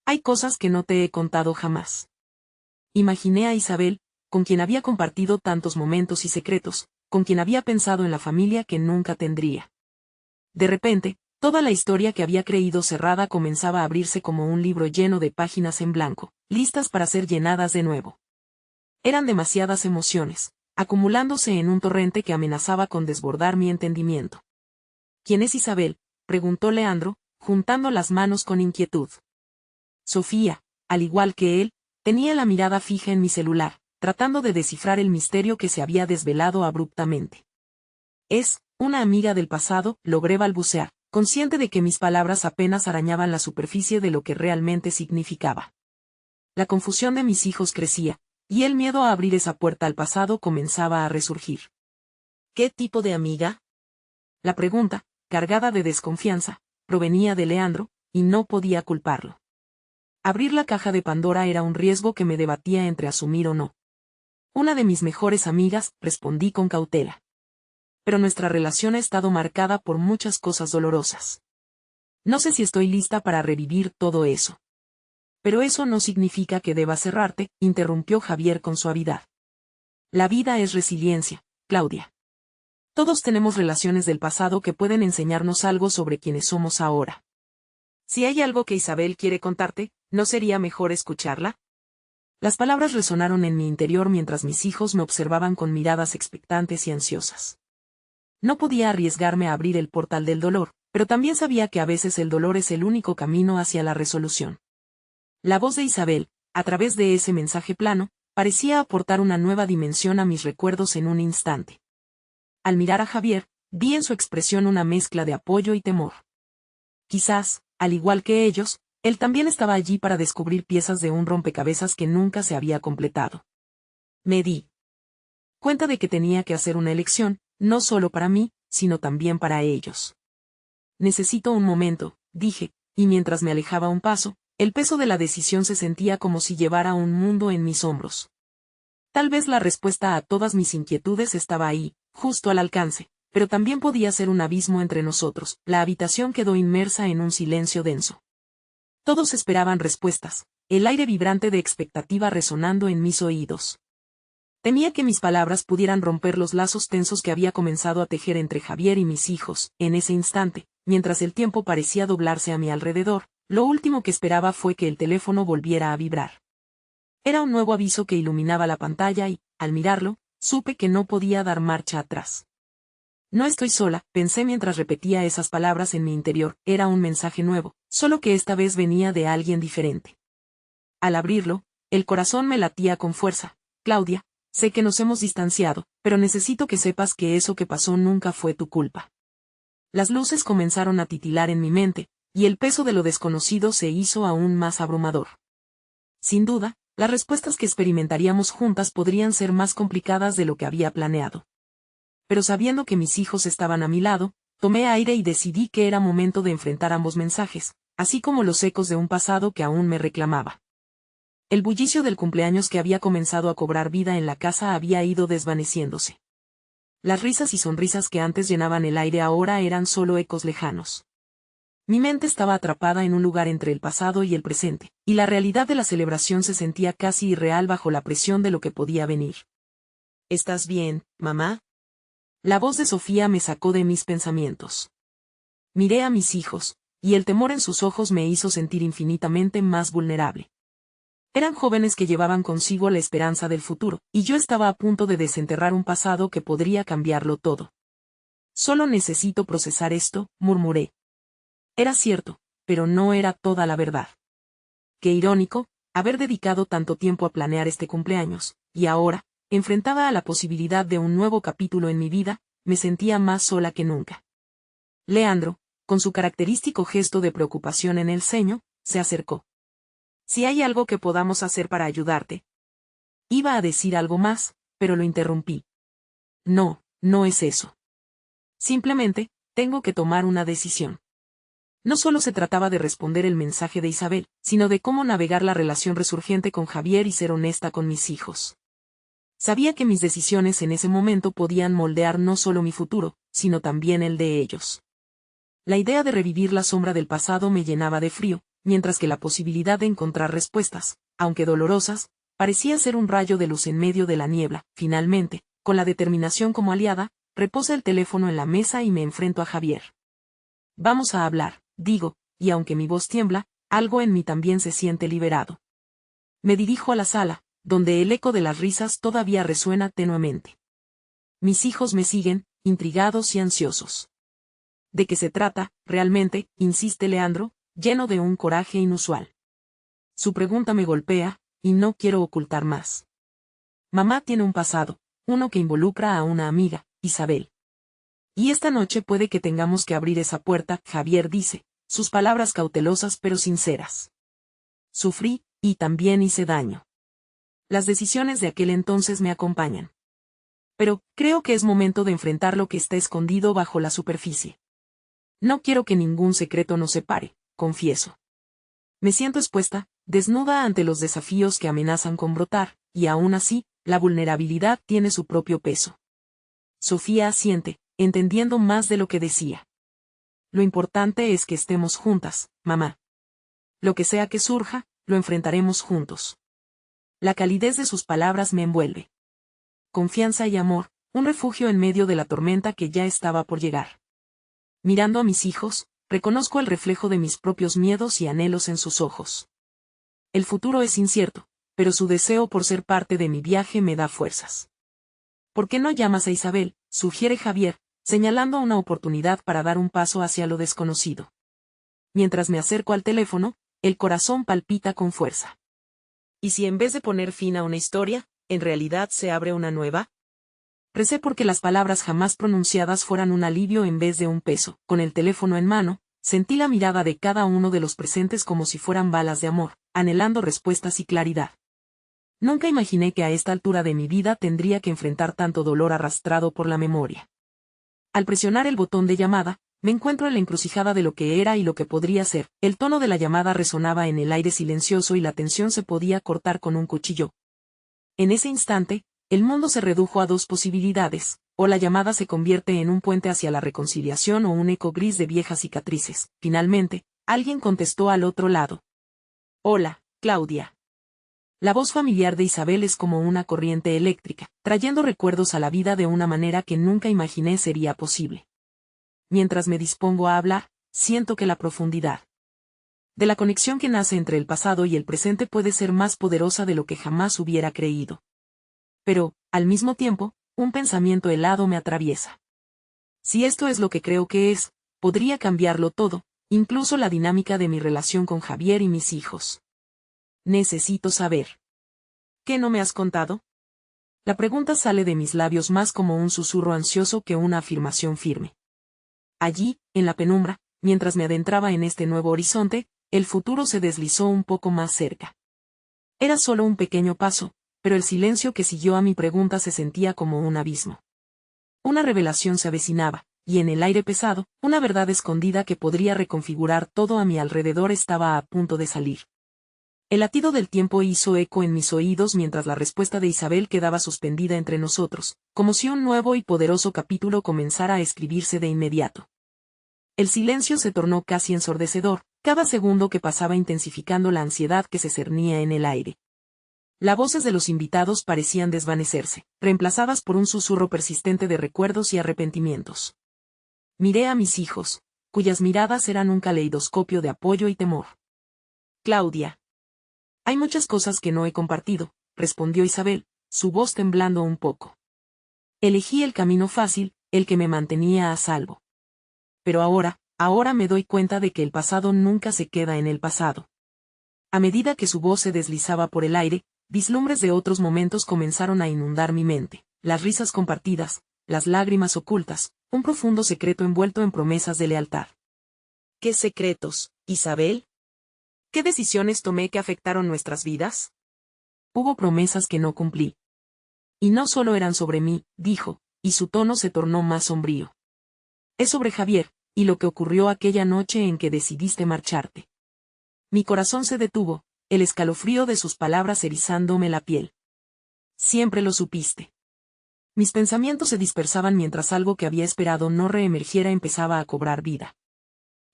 Hay cosas que no te he contado jamás. Imaginé a Isabel, con quien había compartido tantos momentos y secretos, con quien había pensado en la familia que nunca tendría. De repente, toda la historia que había creído cerrada comenzaba a abrirse como un libro lleno de páginas en blanco, listas para ser llenadas de nuevo. Eran demasiadas emociones, acumulándose en un torrente que amenazaba con desbordar mi entendimiento. ¿Quién es Isabel?, preguntó Leandro, juntando las manos con inquietud. Sofía, al igual que él, tenía la mirada fija en mi celular, tratando de descifrar el misterio que se había desvelado abruptamente. Es una amiga del pasado, logré balbucear, consciente de que mis palabras apenas arañaban la superficie de lo que realmente significaba. La confusión de mis hijos crecía, y el miedo a abrir esa puerta al pasado comenzaba a resurgir. ¿Qué tipo de amiga? La pregunta, cargada de desconfianza, provenía de Leandro, y no podía culparlo. Abrir la caja de Pandora era un riesgo que me debatía entre asumir o no. Una de mis mejores amigas, respondí con cautela. Pero nuestra relación ha estado marcada por muchas cosas dolorosas. No sé si estoy lista para revivir todo eso. Pero eso no significa que deba cerrarte, interrumpió Javier con suavidad. La vida es resiliencia, Claudia. Todos tenemos relaciones del pasado que pueden enseñarnos algo sobre quienes somos ahora. Si hay algo que Isabel quiere contarte, ¿no sería mejor escucharla? Las palabras resonaron en mi interior mientras mis hijos me observaban con miradas expectantes y ansiosas. No podía arriesgarme a abrir el portal del dolor, pero también sabía que a veces el dolor es el único camino hacia la resolución. La voz de Isabel, a través de ese mensaje plano, parecía aportar una nueva dimensión a mis recuerdos en un instante. Al mirar a Javier, vi en su expresión una mezcla de apoyo y temor. Quizás, al igual que ellos, él también estaba allí para descubrir piezas de un rompecabezas que nunca se había completado. Me di cuenta de que tenía que hacer una elección, no solo para mí, sino también para ellos. Necesito un momento, dije, y mientras me alejaba un paso, el peso de la decisión se sentía como si llevara un mundo en mis hombros. Tal vez la respuesta a todas mis inquietudes estaba ahí, justo al alcance, pero también podía ser un abismo entre nosotros. La habitación quedó inmersa en un silencio denso. Todos esperaban respuestas, el aire vibrante de expectativa resonando en mis oídos. Temía que mis palabras pudieran romper los lazos tensos que había comenzado a tejer entre Javier y mis hijos. En ese instante, mientras el tiempo parecía doblarse a mi alrededor, lo último que esperaba fue que el teléfono volviera a vibrar. Era un nuevo aviso que iluminaba la pantalla y, al mirarlo, supe que no podía dar marcha atrás. No estoy sola, pensé mientras repetía esas palabras en mi interior. Era un mensaje nuevo, solo que esta vez venía de alguien diferente. Al abrirlo, el corazón me latía con fuerza. Claudia, sé que nos hemos distanciado, pero necesito que sepas que eso que pasó nunca fue tu culpa. Las luces comenzaron a titilar en mi mente, y el peso de lo desconocido se hizo aún más abrumador. Sin duda, las respuestas que experimentaríamos juntas podrían ser más complicadas de lo que había planeado. Pero sabiendo que mis hijos estaban a mi lado, tomé aire y decidí que era momento de enfrentar ambos mensajes, así como los ecos de un pasado que aún me reclamaba. El bullicio del cumpleaños que había comenzado a cobrar vida en la casa había ido desvaneciéndose. Las risas y sonrisas que antes llenaban el aire ahora eran solo ecos lejanos. Mi mente estaba atrapada en un lugar entre el pasado y el presente, y la realidad de la celebración se sentía casi irreal bajo la presión de lo que podía venir. ¿Estás bien, mamá? La voz de Sofía me sacó de mis pensamientos. Miré a mis hijos, y el temor en sus ojos me hizo sentir infinitamente más vulnerable. Eran jóvenes que llevaban consigo la esperanza del futuro, y yo estaba a punto de desenterrar un pasado que podría cambiarlo todo. Solo necesito procesar esto, murmuré. Era cierto, pero no era toda la verdad. Qué irónico, haber dedicado tanto tiempo a planear este cumpleaños, y ahora, enfrentada a la posibilidad de un nuevo capítulo en mi vida, me sentía más sola que nunca. Leandro, con su característico gesto de preocupación en el ceño, se acercó. Si hay algo que podamos hacer para ayudarte. Iba a decir algo más, pero lo interrumpí. No, no es eso. Simplemente, tengo que tomar una decisión. No solo se trataba de responder el mensaje de Isabel, sino de cómo navegar la relación resurgente con Javier y ser honesta con mis hijos. Sabía que mis decisiones en ese momento podían moldear no solo mi futuro, sino también el de ellos. La idea de revivir la sombra del pasado me llenaba de frío, mientras que la posibilidad de encontrar respuestas, aunque dolorosas, parecía ser un rayo de luz en medio de la niebla. Finalmente, con la determinación como aliada, reposa el teléfono en la mesa y me enfrento a Javier. Vamos a hablar, digo, y aunque mi voz tiembla, algo en mí también se siente liberado. Me dirijo a la sala, donde el eco de las risas todavía resuena tenuemente. Mis hijos me siguen, intrigados y ansiosos. ¿De qué se trata, realmente?, insiste Leandro, lleno de un coraje inusual. Su pregunta me golpea, y no quiero ocultar más. Mamá tiene un pasado, uno que involucra a una amiga, Isabel. Y esta noche puede que tengamos que abrir esa puerta, Javier dice, sus palabras cautelosas pero sinceras. Sufrí, y también hice daño. Las decisiones de aquel entonces me acompañan. Pero, creo que es momento de enfrentar lo que está escondido bajo la superficie. No quiero que ningún secreto nos separe, confieso. Me siento expuesta, desnuda ante los desafíos que amenazan con brotar, y aún así, la vulnerabilidad tiene su propio peso. Sofía asiente, entendiendo más de lo que decía. Lo importante es que estemos juntas, mamá. Lo que sea que surja, lo enfrentaremos juntos. La calidez de sus palabras me envuelve. Confianza y amor, un refugio en medio de la tormenta que ya estaba por llegar. Mirando a mis hijos, reconozco el reflejo de mis propios miedos y anhelos en sus ojos. El futuro es incierto, pero su deseo por ser parte de mi viaje me da fuerzas. ¿Por qué no llamas a Isabel?, sugiere Javier, señalando una oportunidad para dar un paso hacia lo desconocido. Mientras me acerco al teléfono, el corazón palpita con fuerza. ¿Y si en vez de poner fin a una historia, en realidad se abre una nueva? Recé porque las palabras jamás pronunciadas fueran un alivio en vez de un peso. Con el teléfono en mano, sentí la mirada de cada uno de los presentes como si fueran balas de amor, anhelando respuestas y claridad. Nunca imaginé que a esta altura de mi vida tendría que enfrentar tanto dolor arrastrado por la memoria. Al presionar el botón de llamada, me encuentro en la encrucijada de lo que era y lo que podría ser. El tono de la llamada resonaba en el aire silencioso y la tensión se podía cortar con un cuchillo. En ese instante, el mundo se redujo a dos posibilidades: o la llamada se convierte en un puente hacia la reconciliación o un eco gris de viejas cicatrices. Finalmente, alguien contestó al otro lado. Hola, Claudia. La voz familiar de Isabel es como una corriente eléctrica, trayendo recuerdos a la vida de una manera que nunca imaginé sería posible. Mientras me dispongo a hablar, siento que la profundidad de la conexión que nace entre el pasado y el presente puede ser más poderosa de lo que jamás hubiera creído. Pero, al mismo tiempo, un pensamiento helado me atraviesa. Si esto es lo que creo que es, podría cambiarlo todo, incluso la dinámica de mi relación con Javier y mis hijos. Necesito saber. ¿Qué no me has contado? La pregunta sale de mis labios más como un susurro ansioso que una afirmación firme. Allí, en la penumbra, mientras me adentraba en este nuevo horizonte, el futuro se deslizó un poco más cerca. Era solo un pequeño paso, pero el silencio que siguió a mi pregunta se sentía como un abismo. Una revelación se avecinaba, y en el aire pesado, una verdad escondida que podría reconfigurar todo a mi alrededor estaba a punto de salir. El latido del tiempo hizo eco en mis oídos mientras la respuesta de Isabel quedaba suspendida entre nosotros, como si un nuevo y poderoso capítulo comenzara a escribirse de inmediato. El silencio se tornó casi ensordecedor, cada segundo que pasaba intensificando la ansiedad que se cernía en el aire. Las voces de los invitados parecían desvanecerse, reemplazadas por un susurro persistente de recuerdos y arrepentimientos. Miré a mis hijos, cuyas miradas eran un caleidoscopio de apoyo y temor. Claudia. Hay muchas cosas que no he compartido, respondió Isabel, su voz temblando un poco. Elegí el camino fácil, el que me mantenía a salvo. Pero ahora me doy cuenta de que el pasado nunca se queda en el pasado. A medida que su voz se deslizaba por el aire, vislumbres de otros momentos comenzaron a inundar mi mente, las risas compartidas, las lágrimas ocultas, un profundo secreto envuelto en promesas de lealtad. ¿Qué secretos, Isabel? ¿Qué decisiones tomé que afectaron nuestras vidas? Hubo promesas que no cumplí. Y no solo eran sobre mí, dijo, y su tono se tornó más sombrío. Es sobre Javier, y lo que ocurrió aquella noche en que decidiste marcharte. Mi corazón se detuvo, el escalofrío de sus palabras erizándome la piel. Siempre lo supiste. Mis pensamientos se dispersaban mientras algo que había esperado no reemergiera empezaba a cobrar vida.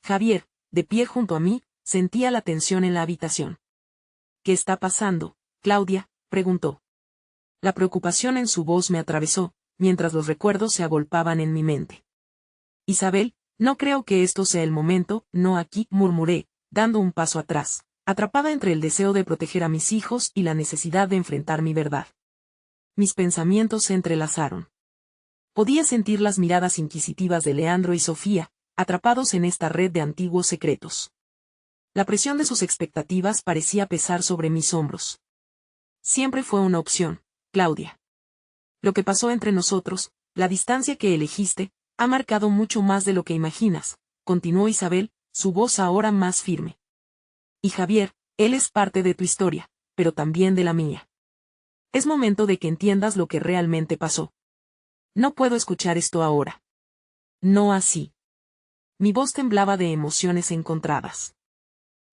Javier, de pie junto a mí, sentía la tensión en la habitación. ¿Qué está pasando, Claudia?, preguntó. La preocupación en su voz me atravesó, mientras los recuerdos se agolpaban en mi mente. Isabel, no creo que esto sea el momento, no aquí, murmuré, dando un paso atrás, atrapada entre el deseo de proteger a mis hijos y la necesidad de enfrentar mi verdad. Mis pensamientos se entrelazaron. Podía sentir las miradas inquisitivas de Leandro y Sofía, atrapados en esta red de antiguos secretos. La presión de sus expectativas parecía pesar sobre mis hombros. Siempre fue una opción, Claudia. Lo que pasó entre nosotros, la distancia que elegiste, ha marcado mucho más de lo que imaginas, continuó Isabel, su voz ahora más firme. Y Javier, él es parte de tu historia, pero también de la mía. Es momento de que entiendas lo que realmente pasó. No puedo escuchar esto ahora. No así. Mi voz temblaba de emociones encontradas.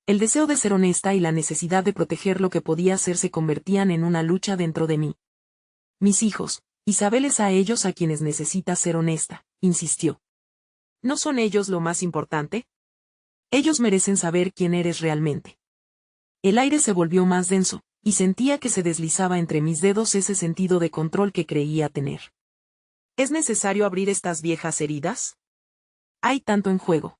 El deseo de ser honesta y la necesidad de proteger lo que podía ser se convertían en una lucha dentro de mí. Mis hijos, Isabel, es a ellos a quienes necesitas ser honesta, insistió. ¿No son ellos lo más importante? Ellos merecen saber quién eres realmente. El aire se volvió más denso, y sentía que se deslizaba entre mis dedos ese sentido de control que creía tener. ¿Es necesario abrir estas viejas heridas? Hay tanto en juego.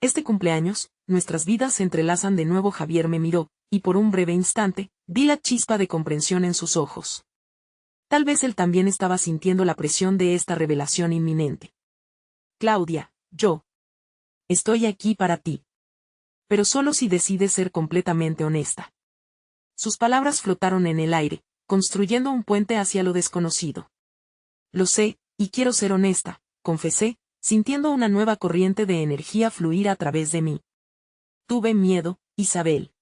Este cumpleaños, nuestras vidas se entrelazan de nuevo. Javier me miró, y por un breve instante, vi la chispa de comprensión en sus ojos. Tal vez él también estaba sintiendo la presión de esta revelación inminente. Claudia, yo estoy aquí para ti. Pero solo si decides ser completamente honesta. Sus palabras flotaron en el aire, construyendo un puente hacia lo desconocido. Lo sé, y quiero ser honesta, confesé, sintiendo una nueva corriente de energía fluir a través de mí. Tuve miedo, Isabel.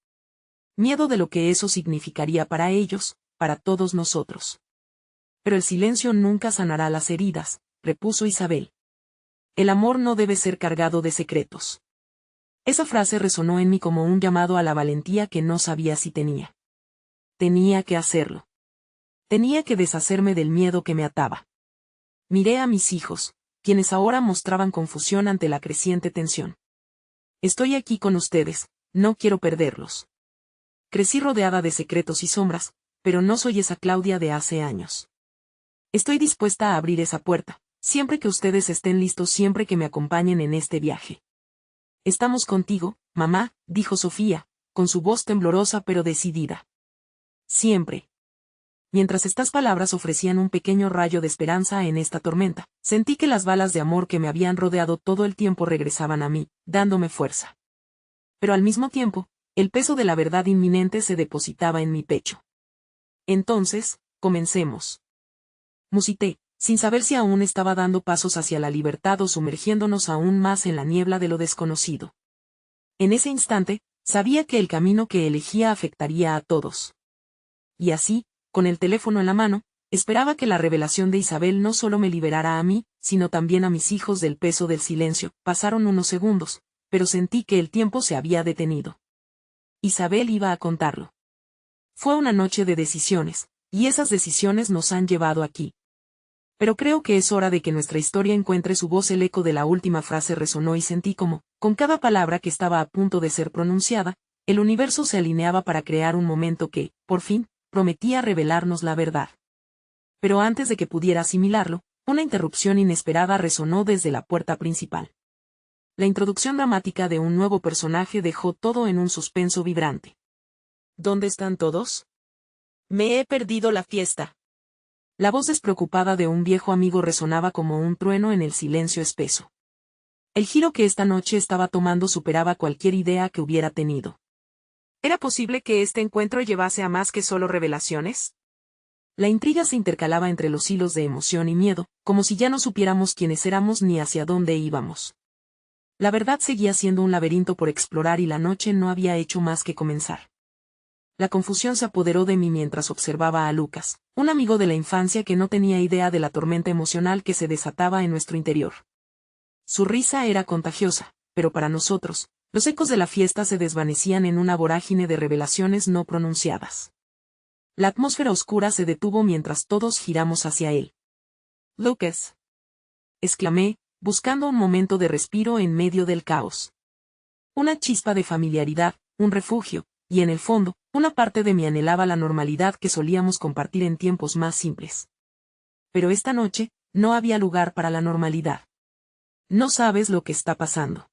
Miedo de lo que eso significaría para ellos, para todos nosotros. Pero el silencio nunca sanará las heridas, repuso Isabel. El amor no debe ser cargado de secretos. Esa frase resonó en mí como un llamado a la valentía que no sabía si tenía. Tenía que hacerlo. Tenía que deshacerme del miedo que me ataba. Miré a mis hijos, quienes ahora mostraban confusión ante la creciente tensión. Estoy aquí con ustedes, no quiero perderlos. Crecí rodeada de secretos y sombras, pero no soy esa Claudia de hace años. Estoy dispuesta a abrir esa puerta, siempre que ustedes estén listos, siempre que me acompañen en este viaje. Estamos contigo, mamá, dijo Sofía, con su voz temblorosa pero decidida. Siempre. Mientras estas palabras ofrecían un pequeño rayo de esperanza en esta tormenta, sentí que las balas de amor que me habían rodeado todo el tiempo regresaban a mí, dándome fuerza. Pero al mismo tiempo, el peso de la verdad inminente se depositaba en mi pecho. Entonces, comencemos. Musité, sin saber si aún estaba dando pasos hacia la libertad o sumergiéndonos aún más en la niebla de lo desconocido. En ese instante, sabía que el camino que elegía afectaría a todos. Y así, con el teléfono en la mano, esperaba que la revelación de Isabel no solo me liberara a mí, sino también a mis hijos del peso del silencio. Pasaron unos segundos, pero sentí que el tiempo se había detenido. Isabel iba a contarlo. Fue una noche de decisiones, y esas decisiones nos han llevado aquí. Pero creo que es hora de que nuestra historia encuentre su voz. El eco de la última frase resonó y sentí como, con cada palabra que estaba a punto de ser pronunciada, el universo se alineaba para crear un momento que, por fin, prometía revelarnos la verdad. Pero antes de que pudiera asimilarlo, una interrupción inesperada resonó desde la puerta principal. La introducción dramática de un nuevo personaje dejó todo en un suspenso vibrante. ¿Dónde están todos? Me he perdido la fiesta. La voz despreocupada de un viejo amigo resonaba como un trueno en el silencio espeso. El giro que esta noche estaba tomando superaba cualquier idea que hubiera tenido. ¿Era posible que este encuentro llevase a más que solo revelaciones? La intriga se intercalaba entre los hilos de emoción y miedo, como si ya no supiéramos quiénes éramos ni hacia dónde íbamos. La verdad seguía siendo un laberinto por explorar y la noche no había hecho más que comenzar. La confusión se apoderó de mí mientras observaba a Lucas, un amigo de la infancia que no tenía idea de la tormenta emocional que se desataba en nuestro interior. Su risa era contagiosa, pero para nosotros, los ecos de la fiesta se desvanecían en una vorágine de revelaciones no pronunciadas. La atmósfera oscura se detuvo mientras todos giramos hacia él. «Lucas», exclamé, buscando un momento de respiro en medio del caos. Una chispa de familiaridad, un refugio, y en el fondo, una parte de mí anhelaba la normalidad que solíamos compartir en tiempos más simples. Pero esta noche, no había lugar para la normalidad. No sabes lo que está pasando.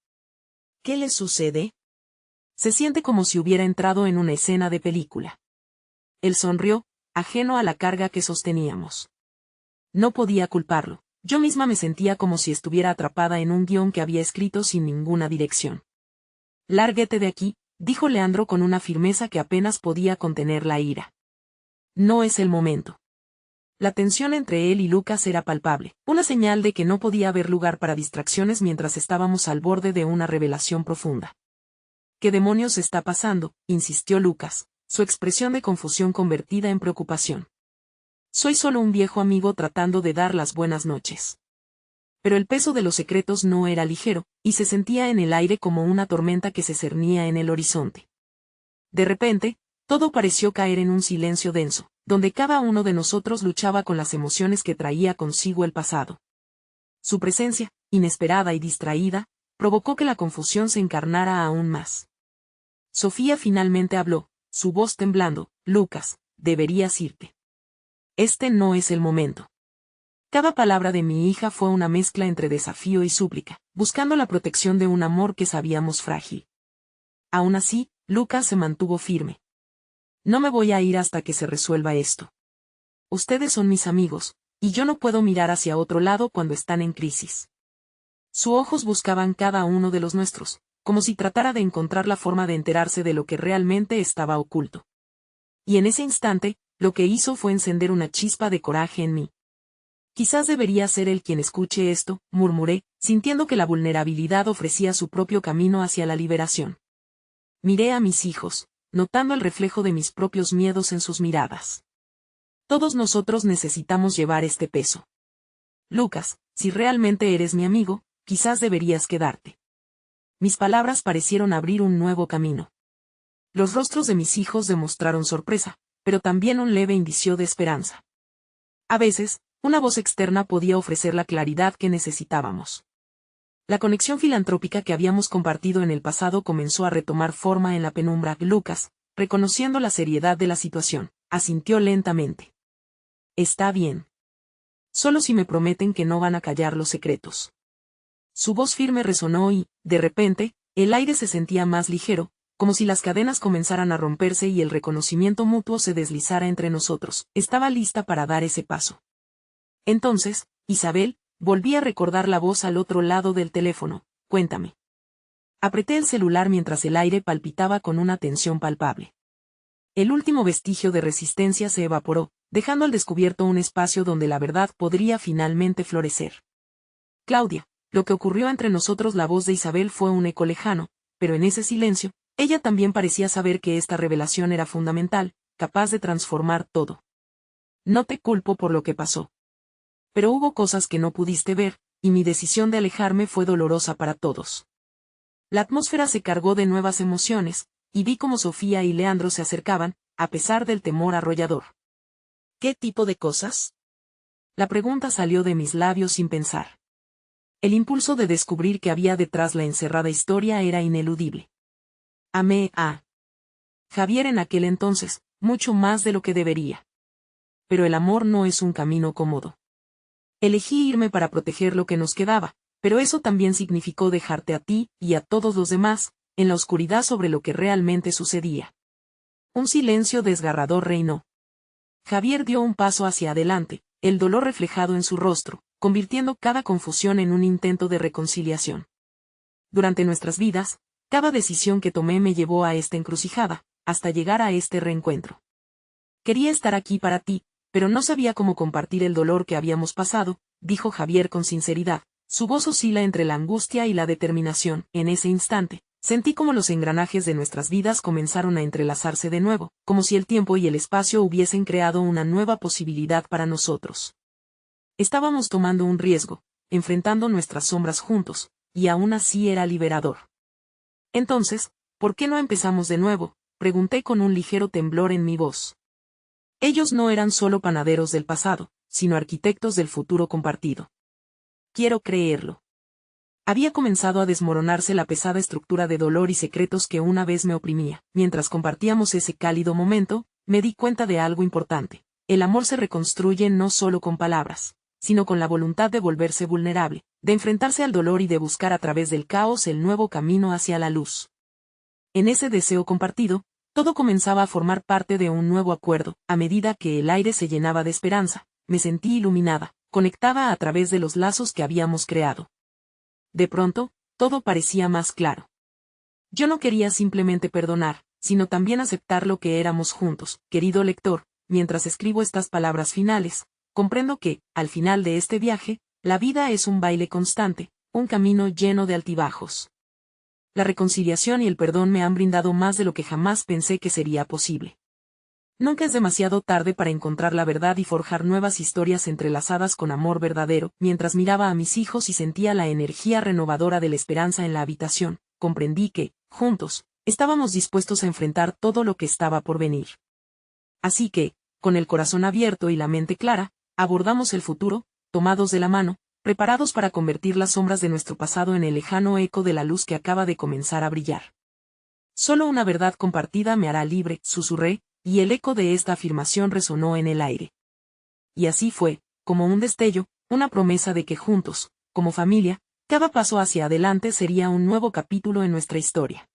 ¿Qué le sucede? Se siente como si hubiera entrado en una escena de película. Él sonrió, ajeno a la carga que sosteníamos. No podía culparlo. Yo misma me sentía como si estuviera atrapada en un guión que había escrito sin ninguna dirección. «Lárguete de aquí», dijo Leandro con una firmeza que apenas podía contener la ira. No es el momento. La tensión entre él y Lucas era palpable, una señal de que no podía haber lugar para distracciones mientras estábamos al borde de una revelación profunda. «¿Qué demonios está pasando?», insistió Lucas, su expresión de confusión convertida en preocupación. «Soy solo un viejo amigo tratando de dar las buenas noches». Pero el peso de los secretos no era ligero, y se sentía en el aire como una tormenta que se cernía en el horizonte. De repente, todo pareció caer en un silencio denso, donde cada uno de nosotros luchaba con las emociones que traía consigo el pasado. Su presencia, inesperada y distraída, provocó que la confusión se encarnara aún más. Sofía finalmente habló, su voz temblando: «Lucas, deberías irte. Este no es el momento». Cada palabra de mi hija fue una mezcla entre desafío y súplica, buscando la protección de un amor que sabíamos frágil. Aún así, Lucas se mantuvo firme. «No me voy a ir hasta que se resuelva esto. Ustedes son mis amigos, y yo no puedo mirar hacia otro lado cuando están en crisis». Sus ojos buscaban cada uno de los nuestros, como si tratara de encontrar la forma de enterarse de lo que realmente estaba oculto. Y en ese instante, lo que hizo fue encender una chispa de coraje en mí. «Quizás debería ser él quien escuche esto», murmuré, sintiendo que la vulnerabilidad ofrecía su propio camino hacia la liberación. Miré a mis hijos, notando el reflejo de mis propios miedos en sus miradas. Todos nosotros necesitamos llevar este peso. «Lucas, si realmente eres mi amigo, quizás deberías quedarte». Mis palabras parecieron abrir un nuevo camino. Los rostros de mis hijos demostraron sorpresa, pero también un leve indicio de esperanza. A veces, una voz externa podía ofrecer la claridad que necesitábamos. La conexión filantrópica que habíamos compartido en el pasado comenzó a retomar forma en la penumbra. «Lucas», reconociendo la seriedad de la situación, asintió lentamente. «Está bien. Solo si me prometen que no van a callar los secretos». Su voz firme resonó y, de repente, el aire se sentía más ligero, como si las cadenas comenzaran a romperse y el reconocimiento mutuo se deslizara entre nosotros. Estaba lista para dar ese paso. Entonces, Isabel, volví a recordar la voz al otro lado del teléfono: «Cuéntame». Apreté el celular mientras el aire palpitaba con una tensión palpable. El último vestigio de resistencia se evaporó, dejando al descubierto un espacio donde la verdad podría finalmente florecer. «Claudia», lo que ocurrió entre nosotros. La voz de Isabel fue un eco lejano, pero en ese silencio, ella también parecía saber que esta revelación era fundamental, capaz de transformar todo. «No te culpo por lo que pasó. Pero hubo cosas que no pudiste ver, y mi decisión de alejarme fue dolorosa para todos». La atmósfera se cargó de nuevas emociones, y vi cómo Sofía y Leandro se acercaban, a pesar del temor arrollador. «¿Qué tipo de cosas?». La pregunta salió de mis labios sin pensar. El impulso de descubrir qué había detrás la encerrada historia era ineludible. Amé a Javier en aquel entonces, mucho más de lo que debería. Pero el amor no es un camino cómodo. Elegí irme para proteger lo que nos quedaba, pero eso también significó dejarte a ti, y a todos los demás, en la oscuridad sobre lo que realmente sucedía. Un silencio desgarrador reinó. Javier dio un paso hacia adelante, el dolor reflejado en su rostro, convirtiendo cada confusión en un intento de reconciliación. Durante nuestras vidas, cada decisión que tomé me llevó a esta encrucijada, hasta llegar a este reencuentro. Quería estar aquí para ti, pero no sabía cómo compartir el dolor que habíamos pasado, dijo Javier con sinceridad. Su voz oscila entre la angustia y la determinación. En ese instante, sentí como los engranajes de nuestras vidas comenzaron a entrelazarse de nuevo, como si el tiempo y el espacio hubiesen creado una nueva posibilidad para nosotros. Estábamos tomando un riesgo, enfrentando nuestras sombras juntos, y aún así era liberador. «Entonces, ¿por qué no empezamos de nuevo?», pregunté con un ligero temblor en mi voz. Ellos no eran solo panaderos del pasado, sino arquitectos del futuro compartido. Quiero creerlo. Había comenzado a desmoronarse la pesada estructura de dolor y secretos que una vez me oprimía. Mientras compartíamos ese cálido momento, me di cuenta de algo importante. El amor se reconstruye no solo con palabras, sino con la voluntad de volverse vulnerable, de enfrentarse al dolor y de buscar a través del caos el nuevo camino hacia la luz. En ese deseo compartido, todo comenzaba a formar parte de un nuevo acuerdo. A medida que el aire se llenaba de esperanza, me sentí iluminada, conectada a través de los lazos que habíamos creado. De pronto, todo parecía más claro. Yo no quería simplemente perdonar, sino también aceptar lo que éramos juntos. Querido lector, mientras escribo estas palabras finales, comprendo que, al final de este viaje, la vida es un baile constante, un camino lleno de altibajos. La reconciliación y el perdón me han brindado más de lo que jamás pensé que sería posible. Nunca es demasiado tarde para encontrar la verdad y forjar nuevas historias entrelazadas con amor verdadero. Mientras miraba a mis hijos y sentía la energía renovadora de la esperanza en la habitación, comprendí que, juntos, estábamos dispuestos a enfrentar todo lo que estaba por venir. Así que, con el corazón abierto y la mente clara, abordamos el futuro, tomados de la mano, preparados para convertir las sombras de nuestro pasado en el lejano eco de la luz que acaba de comenzar a brillar. Solo una verdad compartida me hará libre, susurré, y el eco de esta afirmación resonó en el aire. Y así fue, como un destello, una promesa de que juntos, como familia, cada paso hacia adelante sería un nuevo capítulo en nuestra historia.